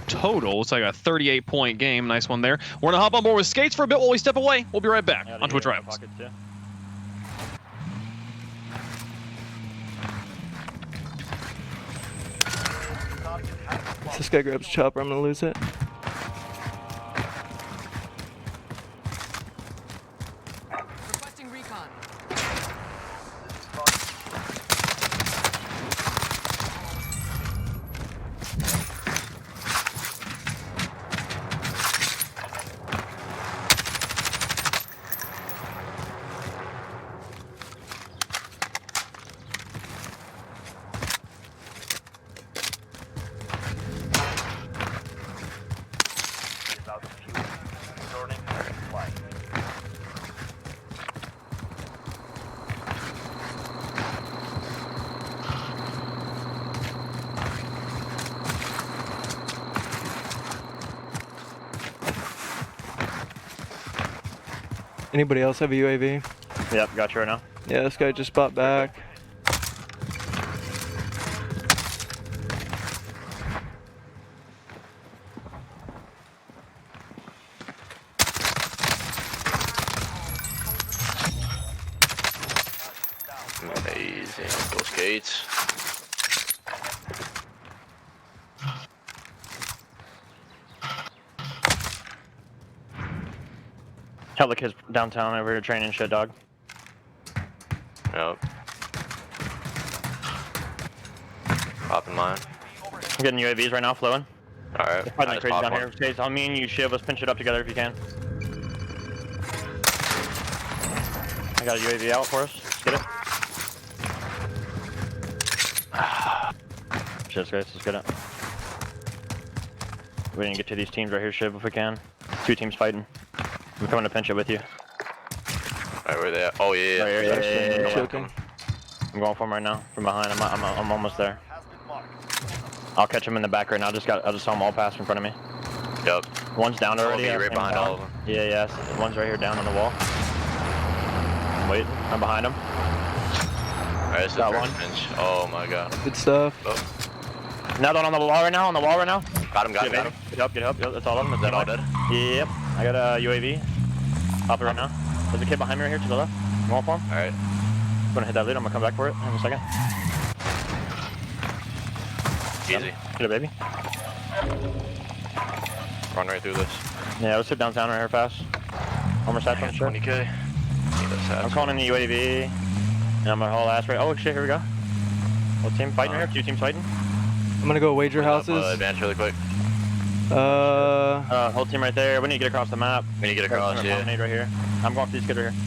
total. It's like a 38-point game. Nice one there. We're going to hop on board with Skates for a bit while we step away. We'll be right back on Twitch Rivals. If this guy grabs chopper, I'm gonna lose it. Requesting recon. Anybody else have a UAV? Yep, got you right now. Yeah, this guy just bought back. Amazing. Go Skates. Hell, the kids downtown over here training shit, dog. Yep. Popping mine. I'm getting UAVs right now, flowing. Alright. They're fighting like crazy down here. Chase, on me and you, Shiv, let's pinch it up together if you can. I got a UAV out for us. Let's get it. Shit, guys, let's get it. We need to get to these teams right here, Shiv, if we can. 2 teams fighting. I'm coming to pinch it with you. Alright, where they at? Oh, yeah. Right here, yeah. Choking. I'm going for him right now, from behind. I'm almost there. I'll catch him in the back right now. I just saw them all pass in front of me. Yep. One's down already. Right behind all of them. Yeah, yeah. One's right here down on the wall. I'm waiting. I'm behind him. Alright, this is the first pinch. Oh my god. Good stuff. Oh. Another one on the wall right now. On the wall right now. Got him, got him, got him. Get up, get up. Yep, that's all of them. Is that all dead? Yep. I got a UAV. Pop it right now. There's a kid behind me right here to the left. I'm going for him. Alright. I'm gonna hit that lead. I'm gonna come back for it in a second. Easy. Get it, baby. Run right through this. Yeah, let's hit downtown right here fast. Almost at them, sure. 20k. I'm calling in the UAV. And I'm gonna haul ass right. Oh shit, here we go. Whole team fighting right here. 2 teams fighting. I'm gonna go wager houses. Advance really quick. Whole team right there. We need to get across the map. We need to get across, yeah. Right here. I'm going for these kids right here.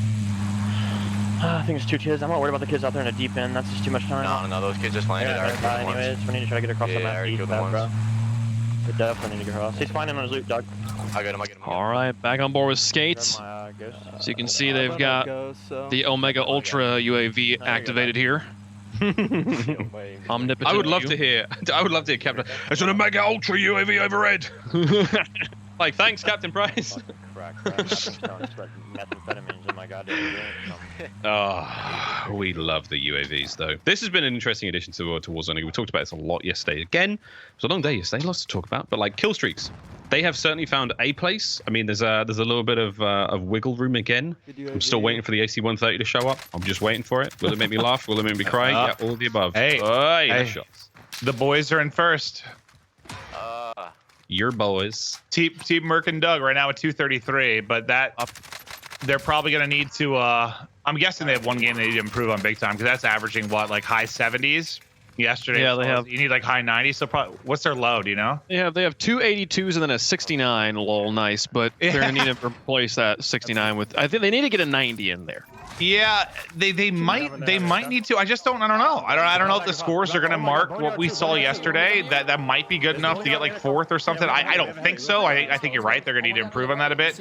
I think it's 2 kids. I'm not worried about the kids out there in the deep end. That's just too much time. No, those kids just landed. Anyways, we need to try to get across the map. I already killed the ones. Bro. We definitely need to get across. He's finding on his loot, dog. I got him. All right, back on board with Skates. My, So you can see they've got the Omega Ultra UAV activated here. Omnipotent. I would love to hear. I would love to hear Captain. It's an Omega Ultra UAV overhead. Like, thanks, Captain Price. Oh, we love the UAVs, though. This has been an interesting addition to Warzone. We talked about this a lot yesterday. Again, it was a long day yesterday, lots to talk about. But like kill streaks, they have certainly found a place. I mean, there's a little bit of wiggle room again. I'm still waiting for the AC-130 to show up. I'm just waiting for it. Will it make me laugh? Will it make me cry? Yeah, all of the above. Hey, hey. shots. The boys are in first. Your boys. Team Merc and Doug right now at 233, but they're probably going to need to, I'm guessing they have one game they need to improve on big time, because that's averaging, what, like high 70s? Yesterday, yeah, they have. You need like high 90s, so probably, what's their low, do you know? Yeah, they have 2 82s and then a 69, lol, nice, but they're going to need to replace that 69 with, I think they need to get a 90 in there. Yeah, they might need to. I don't know. I don't know if the scores are going to mark what we saw yesterday. That might be good enough to get like 4th or something. I don't think so. I think you're right. They're going to need to improve on that a bit.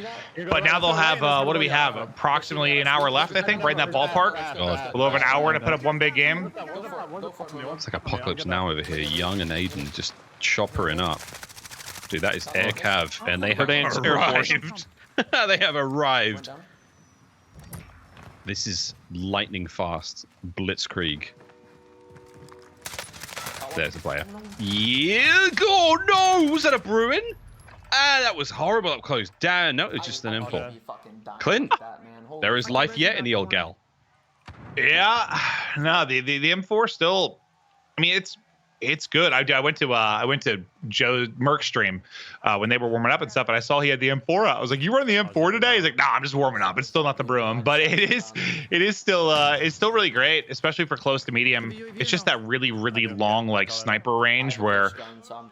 But now they'll have what do we have? Approximately an hour left, I think, right in that ballpark. A little over an hour to put up one big game. It's like Apocalypse Now over here. Young and Aiden just choppering up. Dude, that is Air Cav, and they have arrived. They have arrived. This is lightning fast blitzkrieg. There's a player. Yeah. Oh no! Was that a Bruin? Ah, that was horrible up close. Damn, no, it was just an M4. Clint, there is life yet in the old gal. Yeah, no, the M4 still. I mean, it's good. I went to Joe Merck's stream when they were warming up and stuff, and I saw he had the M4 out. I was like, "You running the M4 today?" He's like, "Nah, I'm just warming up. It's still not the Broom, but it's still really great, especially for close to medium. It's just that really long like sniper range where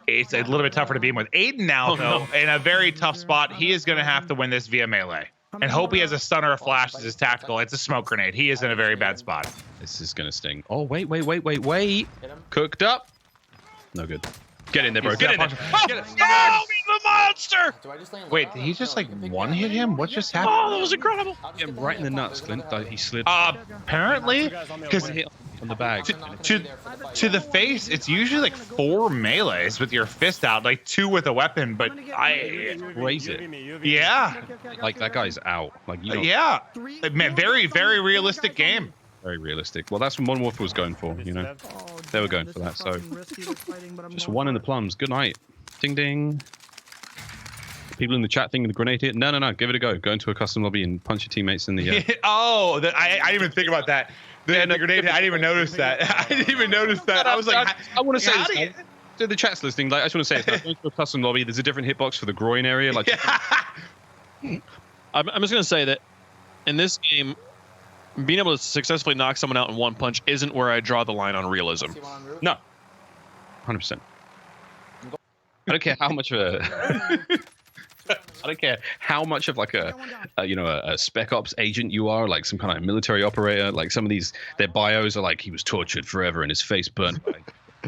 it's a little bit tougher to beam with. Aiden now though in a very tough spot. He is going to have to win this via melee. And hope he has a stun or a flash as his tactical. It's a smoke grenade. He is in a very bad spot. This is gonna sting. Oh wait. Cooked up. No good. Get in there, bro. Get in there. Oh, he's a monster! Wait, did he just like one hit him? What just happened? Oh, that was incredible. Get him right in the nuts, Clint. He slid. Apparently, because hit on the bag. To the face, it's usually like 4 melees with your fist out, like 2 with a weapon. But I raise it. Yeah. Like that guy's out. Like yeah. Man, very realistic game. Very realistic. Well, that's what Modern Warfare was going for, you know. They were going for that, so just one in the plums. Good night. Ding ding. People in the chat thinking the grenade hit. No. Give it a go. Go into a custom lobby and punch your teammates in the. I didn't even think about that. The grenade hit. I didn't even notice that. I was like, I want to say. So the chat's listening. Like, I just want to say, if going to a custom lobby, there's a different hitbox for the groin area. Like, I'm just gonna say that in this game, being able to successfully knock someone out in one punch isn't where I draw the line on realism. No, 100%. I don't care how much of a. I don't care how much of like a spec ops agent you are, like some kind of military operator. Like some of these, their bios are like he was tortured forever and his face burnt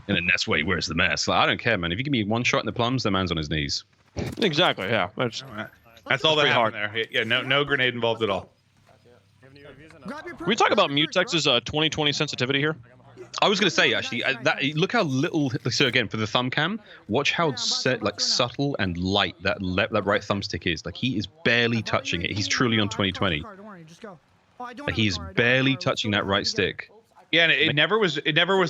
in a nest way. Where's the mess? Like, I don't care, man. If you give me one shot in the plums, the man's on his knees. Exactly. Yeah. That's all that happened there. Yeah. No grenade involved at all. Can we talk about Mutex's 2020 sensitivity here? I was going to say, actually, look how little. So again, for the thumb cam, watch how subtle and light that right thumbstick is. Like he is barely touching it. He's truly on 2020. Like, he's barely touching that right stick. Yeah, and it never was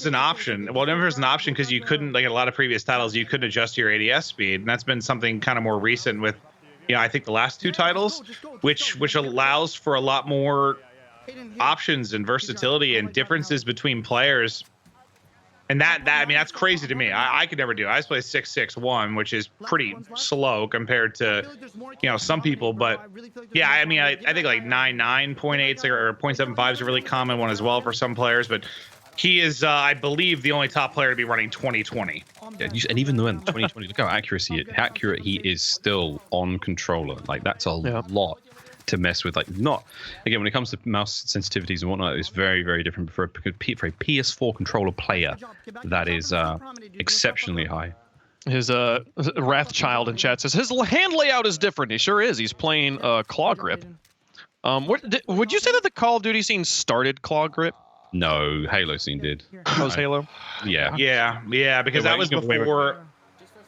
an option. Well, it never was an option because you couldn't, like in a lot of previous titles, you couldn't adjust your ADS speed, and that's been something kind of more recent with, I think the last 2 titles, which allows for a lot more options and versatility and differences between players, and that I mean that's crazy to me. I could never do it. I just play 6.6.1, which is pretty slow compared to some people, but yeah, I mean I think like 9.9.8 or 0.75 is a really common one as well for some players, but he is I believe the only top player to be running 2020. Yeah, and even though in 2020, look how accurate he is still on controller. Like that's a lot to mess with. Like not again when it comes to mouse sensitivities and whatnot, it's very different for a PS4 controller player. That is exceptionally high. His Wrathchild in chat says his hand layout is different. He sure is. He's playing claw grip. Would you say that the Call of Duty scene started claw grip? No, Halo scene did. That was Halo. Yeah, because that was before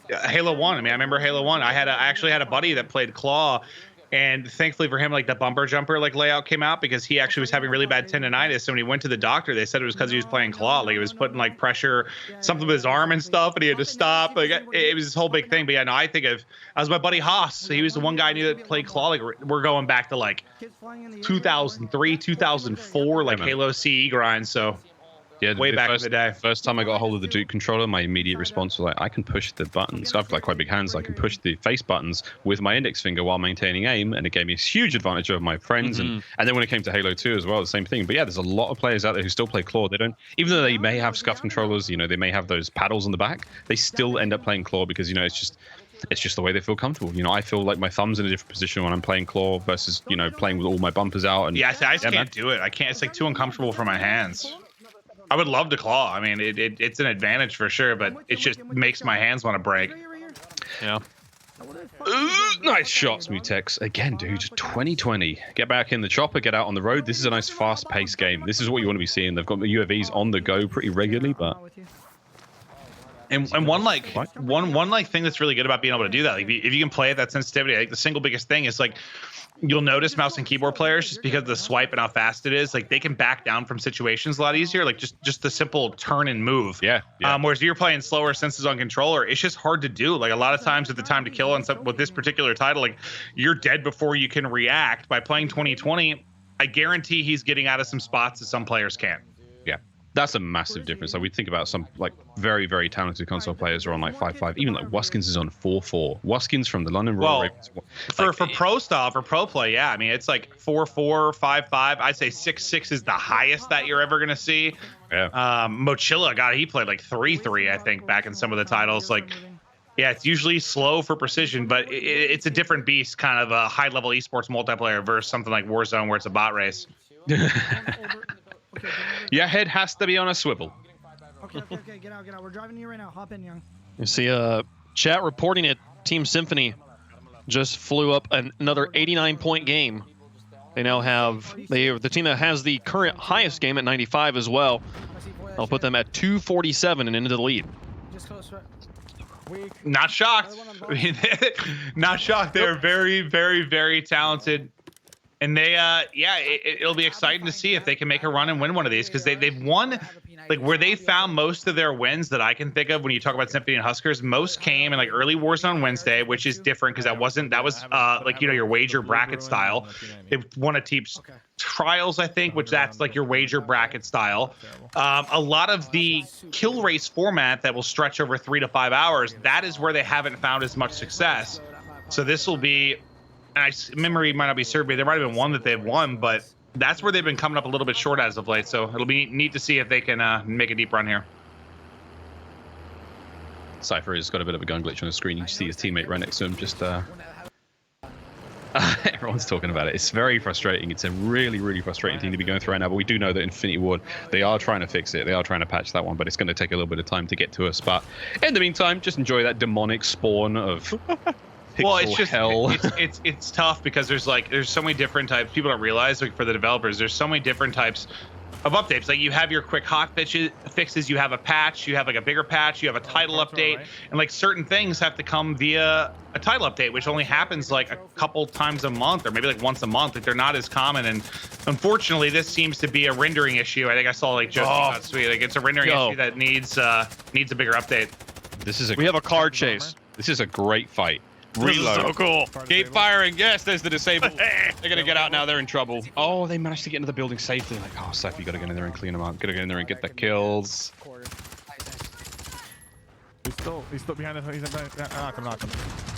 Halo 1. I mean, I remember Halo 1. I actually had a buddy that played claw. And thankfully for him, like the bumper jumper layout came out because he actually was having really bad tendonitis. So when he went to the doctor, they said it was because he was playing claw. Like it was putting like pressure, something with his arm and stuff, and he had to stop. Like it was this whole big thing. But yeah, no, I think of as my buddy Haas. He was the one guy I knew that played claw. Like we're going back to like 2003, 2004, like Halo CE grind. So yeah, way back in the day. First time I got a hold of the Duke controller, my immediate response was like, I can push the buttons. I've got quite big hands. I can push the face buttons with my index finger while maintaining aim, and it gave me a huge advantage over my friends. And then when it came to Halo 2 as well, the same thing. But yeah, there's a lot of players out there who still play claw. They don't, even though they may have scuff controllers, they may have those paddles on the back. They still end up playing claw because it's just the way they feel comfortable. I feel like my thumb's in a different position when I'm playing claw versus playing with all my bumpers out. And I just can't do it. I can't. It's like too uncomfortable for my hands. I would love to claw. I mean, it's an advantage for sure, but it just makes my hands want to break. Yeah. Nice shots, Mutex. Again, dude, 2020. Get back in the chopper, get out on the road. This is a nice fast-paced game. This is what you want to be seeing. They've got the UAVs on the go pretty regularly, but And one thing that's really good about being able to do that, like if you can play at that sensitivity, I think the single biggest thing is like you'll notice mouse and keyboard players, just because of the swipe and how fast it is, like they can back down from situations a lot easier, like just the simple turn and move. Yeah. Whereas if you're playing slower senses on controller, it's just hard to do. Like a lot of times at the time to kill on with this particular title, like you're dead before you can react. By playing 2020, I guarantee he's getting out of some spots that some players can't. Yeah. That's a massive difference. Like we think about some like very, very talented console players are on like 5.5. Even like Wuskins is on 4.4. Wuskins from the London Royal Ravens. For pro style, for pro play, yeah. I mean, it's like 4.4, 5.5. I'd say 6.6 is the highest that you're ever gonna see. Yeah. Mochilla, God, he played like 3.3, I think, back in some of the titles. Like, yeah, it's usually slow for precision, but it's a different beast, kind of a high-level esports multiplayer versus something like Warzone where it's a bot race. Your head has to be on a swivel. Okay, get out. We're driving you right now. Hop in, young. You see chat reporting it. Team Symphony just flew up another 89-point game. They now have the team that has the current highest game at 95 as well. I'll put them at 247 and into the lead. Just close, right? Not shocked. I mean, not shocked. They're very, very, very talented. And they, it'll be exciting to see if they can make a run and win one of these, because they've won, like where they found most of their wins that I can think of when you talk about Symphony and Huskers. Most came in like early Warzone Wednesday, which is different because that was like, you know, your wager bracket style. They won a team's trials, I think, which that's like your wager bracket style. A lot of the kill race format that will stretch over 3 to 5 hours, that is where they haven't found as much success. So this will be. And memory might not be served, but there might have been one that they've won, but that's where they've been coming up a little bit short as of late. So it'll be neat to see if they can make a deep run here. Cypher has got a bit of a gun glitch on the screen. You see his teammate right next to him. Just everyone's talking about it. It's very frustrating. It's a really, really frustrating thing to be going through right now. But we do know that Infinity Ward, they are trying to fix it. They are trying to patch that one, but it's going to take a little bit of time to get to us. But in the meantime, just enjoy that demonic spawn of. Well, it's just hell. it's tough because there's so many different types. People don't realize, like, for the developers, there's so many different types of updates. Like you have your quick hot fixes, you have a patch, you have like a bigger patch, you have a title update, and like certain things have to come via a title update, which only happens like a couple times a month or maybe like once a month. Like they're not as common, and unfortunately, this seems to be a rendering issue. I think I saw like Justin sweet. Like it's a rendering issue that needs a bigger update. We have a car chase. This is a great fight. Reload. This is so cool. Keep firing. Yes, there's the disabled. They're going to get out now. They're in trouble. Oh, they managed to get into the building safely. Like, oh, Seth, you got to get in there and clean them up. Got to get in there and get the kills. He's still behind us. He's knock him.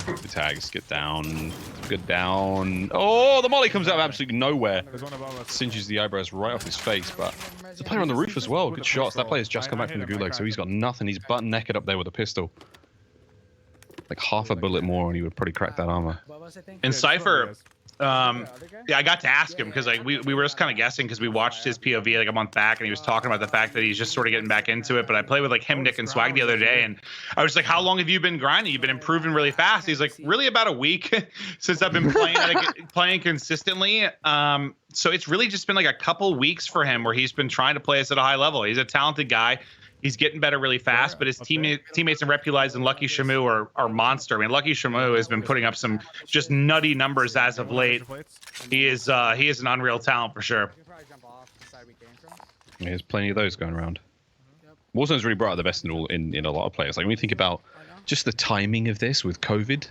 The tags. Get down. Get down. Oh, the molly comes out of absolutely nowhere. Singes the eyebrows right off his face, but there's a player on the roof as well. Good shots. That player's just come back from the gulag, so he's got nothing. He's butt naked up there with a pistol. Like half a bullet more and he would probably crack that armor. And Cypher, I got to ask him because like we were just kind of guessing because we watched his POV like a month back and he was talking about the fact that he's just sort of getting back into it. But I played with like him, Nick, and Swag the other day, and I was like, "How long have you been grinding? You've been improving really fast." He's like, "Really, about a week since I've been playing consistently." So it's really just been like a couple weeks for him where he's been trying to play us at a high level. He's a talented guy. He's getting better really fast, but his teammates in Repulize and Lucky Shamu are monster. I mean, Lucky Shamu has been putting up some just nutty numbers as of late. He is an unreal talent for sure. Yeah, there's plenty of those going around. Warzone's really brought out the best in a lot of players. Like when you think about just the timing of this with COVID,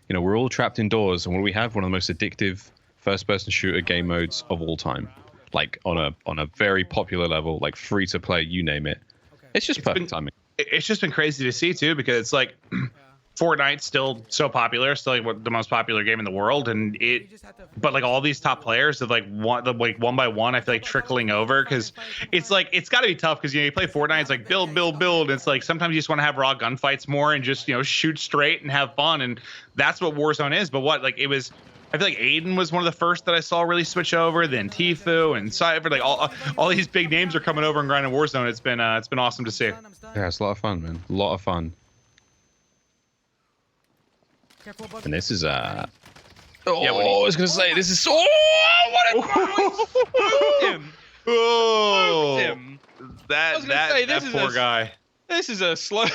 you know, we're all trapped indoors, and what we have one of the most addictive first-person shooter game modes of all time. Like on a very popular level, like free to play, you name it. It's just perfect timing. It's just been crazy to see too, because it's like Fortnite's still so popular, still like the most popular game in the world, but like all these top players have like one by one, I feel like trickling over, because it's like it's got to be tough because you play Fortnite, it's like build. It's like sometimes you just want to have raw gunfights more and just shoot straight and have fun, and that's what Warzone is. But I feel like Aiden was one of the first that I saw really switch over. Then Tfue and Cypher, like all these big names are coming over and grinding Warzone. It's been awesome to see. Yeah, it's a lot of fun, man. A lot of fun. And this is I was gonna say this is what a that poor guy. This is a slow.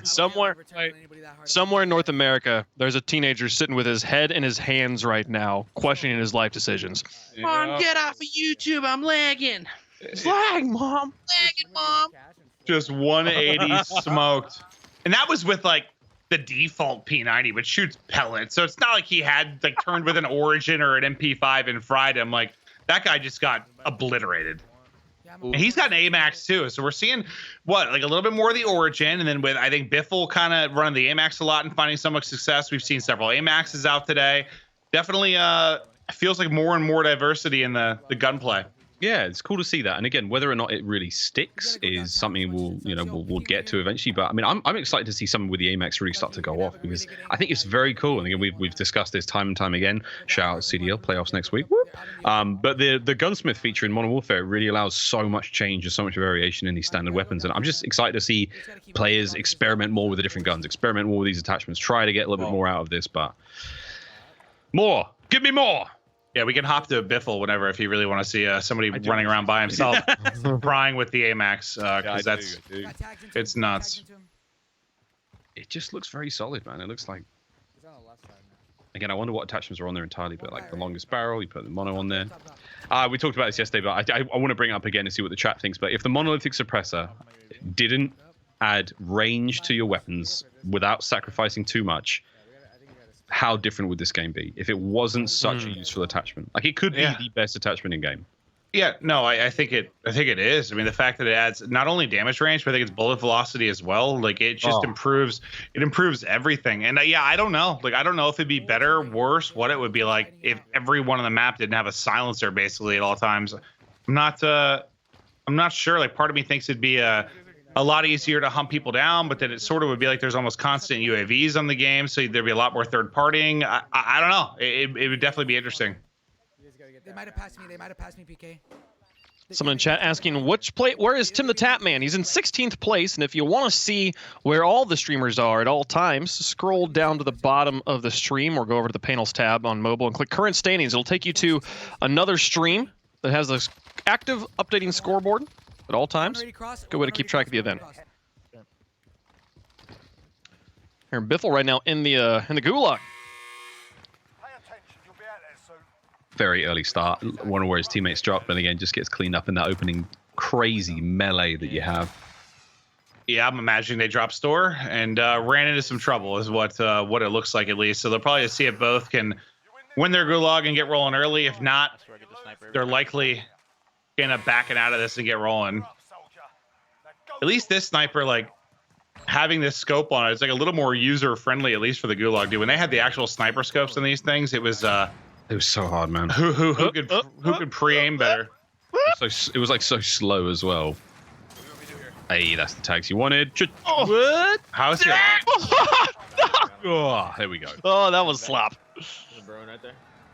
Somewhere in North America, there's a teenager sitting with his head in his hands right now, questioning his life decisions. Mom, get off of YouTube. I'm lagging. It's lagging, Mom. Lagging, Mom. Just 180 smoked. And that was with like the default P90, which shoots pellets. So it's not like he had like turned with an Origin or an MP5 and fried him. Like that guy just got obliterated. And he's got an AMAX too. So we're seeing what, like a little bit more of the Origin. And then with, I think Biffle kind of running the AMAX a lot and finding so much success. We've seen several AMAXs out today. Definitely feels like more and more diversity in the gunplay. Yeah, it's cool to see that. And again, whether or not it really sticks is something we'll get to eventually. But I mean, I'm excited to see something with the AMAX really start to go off, because I think it's very cool. And again, we've discussed this time and time again. Shout out CDL playoffs next week. But the gunsmith feature in Modern Warfare really allows so much change and so much variation in these standard weapons. And I'm just excited to see players experiment more with the different guns, experiment more with these attachments, try to get a little bit more out of this. But more, give me more. Yeah, we can hop to a Biffle whenever if you really want to see somebody running around by himself, prying with the AMAX, because it's nuts. It just looks very solid, man. It looks like. Again, I wonder what attachments are on there entirely, but like the longest barrel, you put the mono on there. We talked about this yesterday, but I want to bring it up again and see what the chat thinks. But if the monolithic suppressor didn't add range to your weapons without sacrificing too much, how different would this game be if it wasn't such a useful attachment? Like, it could be the best attachment in game. Yeah, no, I think it is. I mean, the fact that it adds not only damage range, but I think it's bullet velocity as well. Like, it just improves everything. And yeah, I don't know. Like, I don't know if it'd be better, worse, what it would be like if every one on the map didn't have a silencer basically at all times. I'm not sure. Like, part of me thinks it'd be a lot easier to hunt people down, but then it sort of would be like there's almost constant UAVs on the game, so there'd be a lot more third partying. I don't know. It would definitely be interesting. They might have passed me, PK. Someone in chat asking, where is Tim the Tap Man? He's in 16th place, and if you want to see where all the streamers are at all times, scroll down to the bottom of the stream or go over to the panels tab on mobile and click current standings. It'll take you to another stream that has the active updating scoreboard at all times. Good way to keep track of the event. Here, Biffle right now in the gulag. Very early start. Wonder where his teammates drop, but again, just gets cleaned up in that opening crazy melee that you have. Yeah, I'm imagining they dropped store and ran into some trouble is what it looks like, at least. So they'll probably see if both can win their gulag and get rolling early. If not, they're likely end up backing out of this and get rolling. At least this sniper, like, having this scope on it, it's like a little more user friendly, at least for the gulag, dude. When they had the actual sniper scopes on these things, it was so hard, man. Who could pre-aim better? It was like so slow as well. Hey, that's the tags you wanted. What? How's your? Oh, there we go. Oh, that was slop.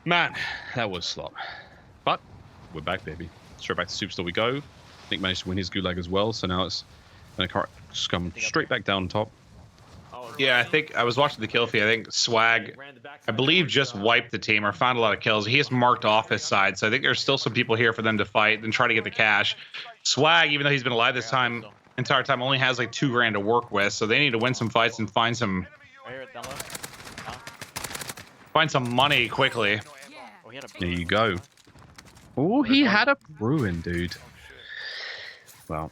Man, that was slop. But we're back, baby. Straight back to Superstore we go. Nick managed to win his gulag as well, so now it's going to come straight back down top. Yeah, I think I was watching the kill feed. I think Swag, I believe, just wiped the team or found a lot of kills. He has marked off his side, so I think there's still some people here for them to fight and try to get the cash. Swag, even though he's been alive this entire time, only has like $2 grand to work with, so they need to win some fights and find some money quickly. There you go. Oh, he had a Bruin, dude. Well.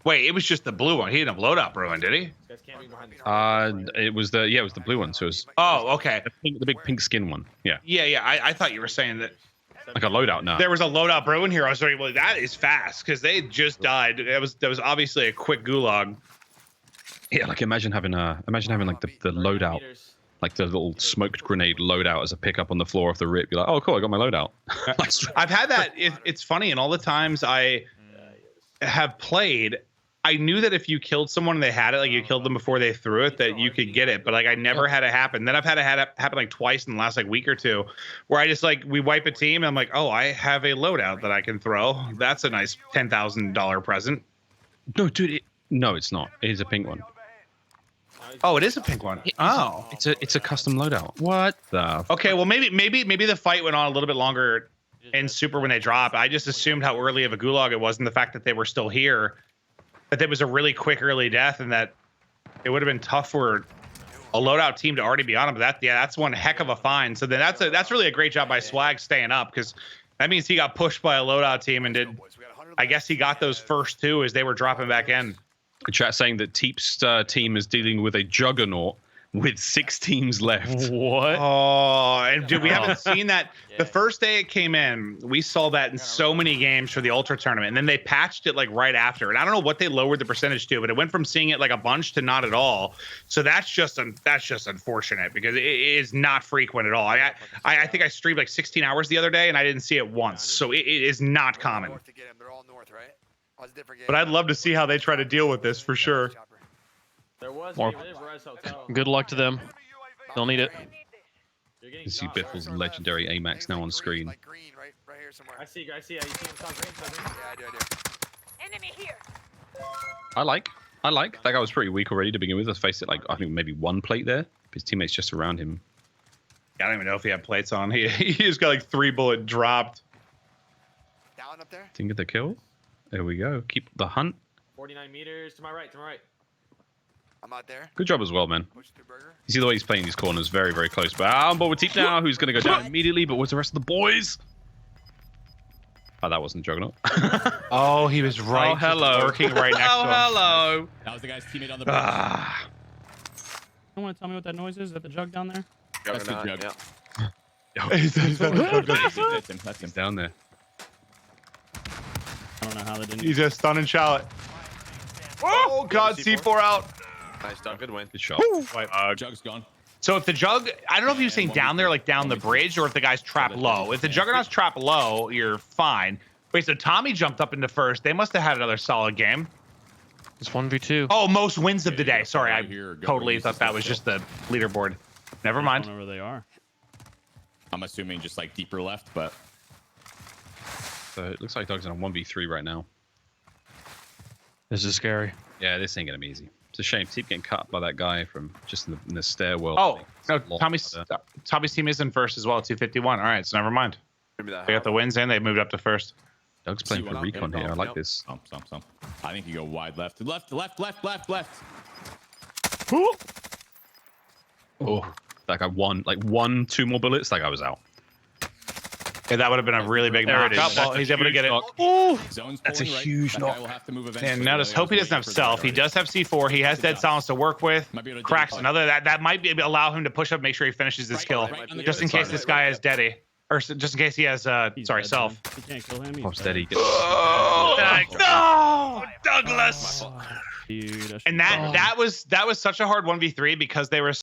Wait, it was just the blue one. He didn't have loadout Bruin, did he? It was the blue one. So it was. Oh, okay. The big pink skin one. Yeah. Yeah. I thought you were saying that. Like a loadout now. There was a loadout Bruin here. I was like, well, that is fast because they just died. That was obviously a quick gulag. Yeah, like imagine having like the loadout, like the little smoked grenade loadout as a pickup on the floor off the rip. You're like, oh, cool, I got my loadout. I've had that. It's funny, and all the times I have played, I knew that if you killed someone and they had it, like you killed them before they threw it, that you could get it. But like I never had it happen. Then I've had it happen like twice in the last like week or two, where I just like we wipe a team and I'm like, oh, I have a loadout that I can throw. That's a nice $10,000 present. No, dude. No, it's not. It is a pink one. Oh, it is a pink one. It's a custom loadout. What the? Okay, well maybe the fight went on a little bit longer in Super when they dropped. I just assumed how early of a gulag it was, and the fact that they were still here, that it was a really quick early death, and that it would have been tough for a loadout team to already be on him. But that's one heck of a find. So then that's really a great job by Swag staying up, because that means he got pushed by a loadout team and did. I guess he got those first two as they were dropping back in. Chat saying that Teep's team is dealing with a juggernaut with 6 teams left. What? Oh, and dude, we haven't seen that. The first day it came in, we saw that in so many games for the Ultra Tournament, and then they patched it like right after. And I don't know what they lowered the percentage to, but it went from seeing it like a bunch to not at all. So that's just unfortunate, because it is not frequent at all. I think I streamed like 16 hours the other day, and I didn't see it once. So it is not common. But I'd love to see how they try to deal with this for sure. More. Good luck to them. They'll need it. You see Biffle's legendary AMAX now on screen. I see. You see him top green. Yeah, I do. Enemy here. I like. That guy was pretty weak already to begin with. Let's face it, like, I think maybe 1 plate there. His teammates just around him. I don't even know if he had plates on. He just got like 3 bullet dropped. Down up there. Didn't get the kill. There we go. Keep the hunt. 49 meters to my right. I'm out there. Good job as well, man. You see the way he's playing these corners, very, very close. But I'm on board with Teep now, who's going to go down immediately. But what's the rest of the boys? Oh, that wasn't Juggernaut. Oh, he was right. Oh, hello. Lurking right next to him. Hello. That was the guy's teammate on the bridge. You want to tell me what that noise is? Is that the jug down there? That's the jug. That's him down there. I don't know how they didn't. He's just stunning shallot. Oh, God, C4 out. Nice done. Good win. Good shot. Jug's gone. So if the jug, I don't know if he was saying down there, like down the bridge, or if the guy's trapped low. If the Juggernaut's trapped low, you're fine. Wait, so Tommy jumped up into first. They must have had another solid game. It's 1v2. Oh, most wins of the day. Sorry, I totally thought that was just the leaderboard. Never mind. I don't know where they are. I'm assuming just like deeper left, but. So it looks like Doug's on a 1v3 right now. This is scary. Yeah, this ain't going to be easy. It's a shame. Teep getting cut by that guy from just in the stairwell. Oh, no, Tommy's team is in first as well at 251. All right, so never mind. They got the wins and they moved up to first. Doug's playing for recon here. I like this. I think you go wide left. Left. Oh, that guy won. Like 2 more bullets. That guy was out. Yeah, that would have been a really big knockup. Well, he's able to get it. Oh, that's a huge knock. And now just hope he doesn't have self. He does have C4. He has dead silence to work with. Cracks another. That might be allow him to push up, make sure he finishes this kill, just in case this guy has Deddy, or just in case he has sorry, self. You can't kill him. Pops Deddy. No, Douglas. Dude, and that was such a hard 1v3 because they were